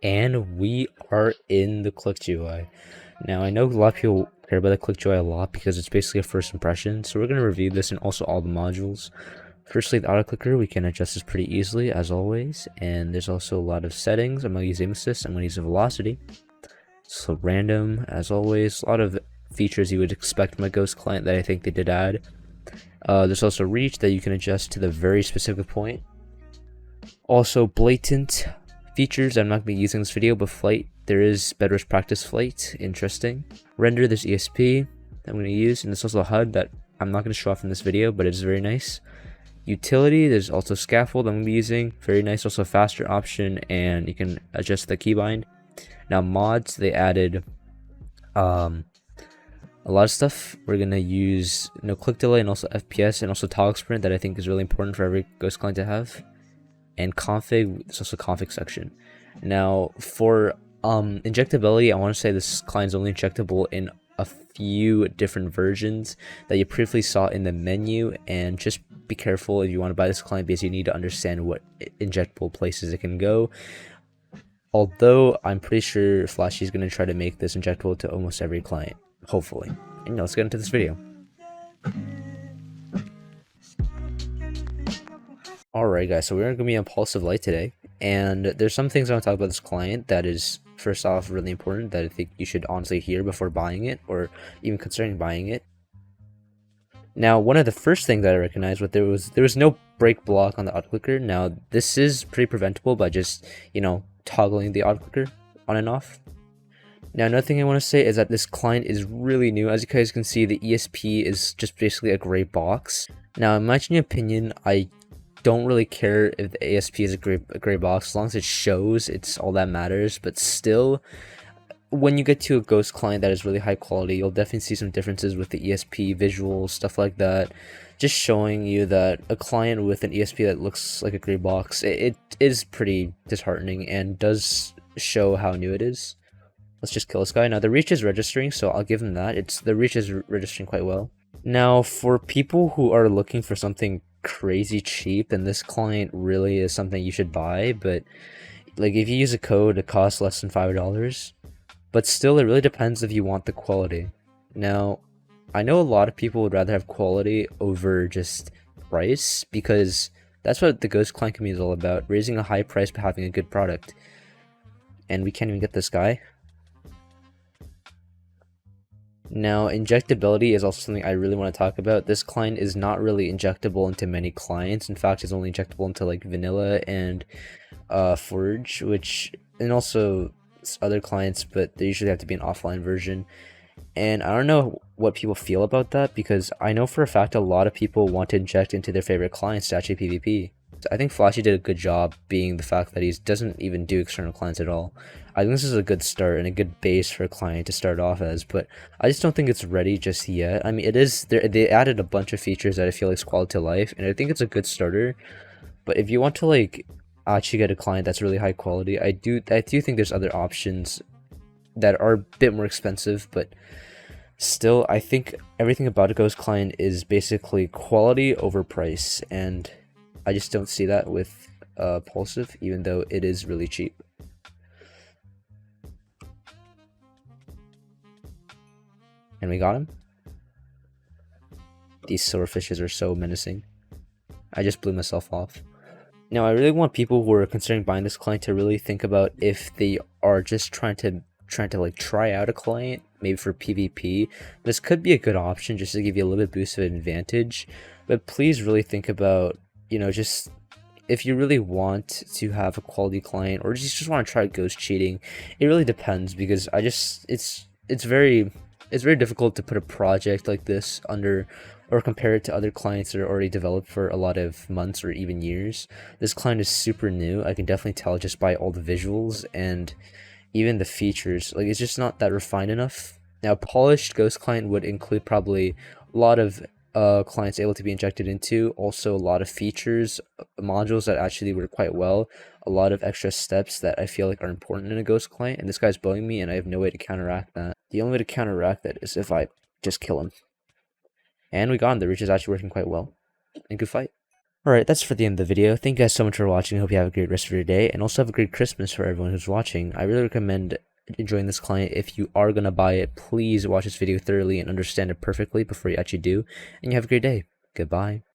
And we are in the click GUI. Now, I know a lot of people care about the click GUI a lot because it's basically a first impression, so we're going to review this and also all the modules. Firstly, the auto clicker, we can adjust this pretty easily as always, and there's also a lot of settings. I'm going to use aim assist, I'm going to use the velocity. So random as always, a lot of features you would expect from a Ghost client that I think they did add. There's also reach that you can adjust to the very specific point. Also blatant features I'm not going to be using in this video, but flight, there is Bedwars practice flight, interesting. Render, there's ESP that I'm going to use, and there's also a HUD that I'm not going to show off in this video, but it's very nice. Utility, there's also scaffold I'm going to be using, very nice, also faster option, and you can adjust the keybind. Now mods, they added a lot of stuff. We're going to use no click delay and also FPS and also toggle sprint that I think is really important for every Ghost client to have. And config, there's also a config section. Now for injectability, I want to say this client is only injectable in a few different versions that you previously saw in the menu, and just be careful if you want to buy this client because you need to understand what injectable places it can go. Although I'm pretty sure Flashy is going to try to make this injectable to almost every client, hopefully. And let's get into this video. Alright guys, so we're going to be on Pulsive Lite today, and there's some things I want to talk about this client that is, first off, really important that I think you should honestly hear before buying it, or even considering buying it. Now, one of the first things that I recognized was there was no break block on the auto clicker. Now, this is pretty preventable by just, toggling the auto clicker on and off. Now, another thing I want to say is that this client is really new. As you guys can see, the ESP is just basically a gray box. Now, in my opinion, I don't really care if the ASP is a gray box, as long as it shows, it's all that matters. But still, when you get to a Ghost client that is really high quality, you'll definitely see some differences with the ESP visuals, stuff like that, just showing you that a client with an ESP that looks like a gray box, it is pretty disheartening and does show how new it is. Let's just kill this guy. Now the reach is registering, so I'll give him that. The reach is registering quite well. Now for people who are looking for something crazy cheap, then this client really is something you should buy. But like if you use a code, it costs less than $5. But still, it really depends if you want the quality. Now, I know a lot of people would rather have quality over just price, because that's what the Ghost client community is all about, raising a high price but having a good product. And we can't even get this guy. Now, injectability is also something I really want to talk about. This client is not really injectable into many clients. In fact, it's only injectable into like vanilla and Forge, and also other clients, but they usually have to be an offline version. And I don't know what people feel about that, because I know for a fact a lot of people want to inject into their favorite clients to actually PvP. So I think Flashy did a good job, being the fact that he doesn't even do external clients at all. I think this is a good start and a good base for a client to start off as, but I just don't think it's ready just yet. I mean, it is, they added a bunch of features that I feel like is quality of life, and I think it's a good starter. But if you want to like actually get a client that's really high quality, I do think there's other options that are a bit more expensive, but still I think everything about a Ghost client is basically quality over price, and I just don't see that with Pulsive, even though it is really cheap. And we got him. These swordfishes are so menacing. I just blew myself off. Now, I really want people who are considering buying this client to really think about if they are just trying to like try out a client, maybe for PvP. This could be a good option just to give you a little bit boost of advantage. But please really think about, just if you really want to have a quality client, or just want to try Ghost cheating. It really depends, because it's very difficult to put a project like this under, or compare it to other clients that are already developed for a lot of months or even years. This client is super new. I can definitely tell just by all the visuals and even the features. Like, it's just not that refined enough. Now, polished Ghost client would include probably a lot of clients able to be injected into, also a lot of features, modules that actually work quite well, a lot of extra steps that I feel like are important in a Ghost client, and this guy's blowing me and I have no way to counteract that. The only way to counteract that is if I just kill him. And we got him. The reach is actually working quite well. And good fight. Alright, that's for the end of the video. Thank you guys so much for watching. I hope you have a great rest of your day, and also have a great Christmas for everyone who's watching. I really recommend enjoying this client. If you are going to buy it, please watch this video thoroughly and understand it perfectly before you actually do. And you have a great day. Goodbye.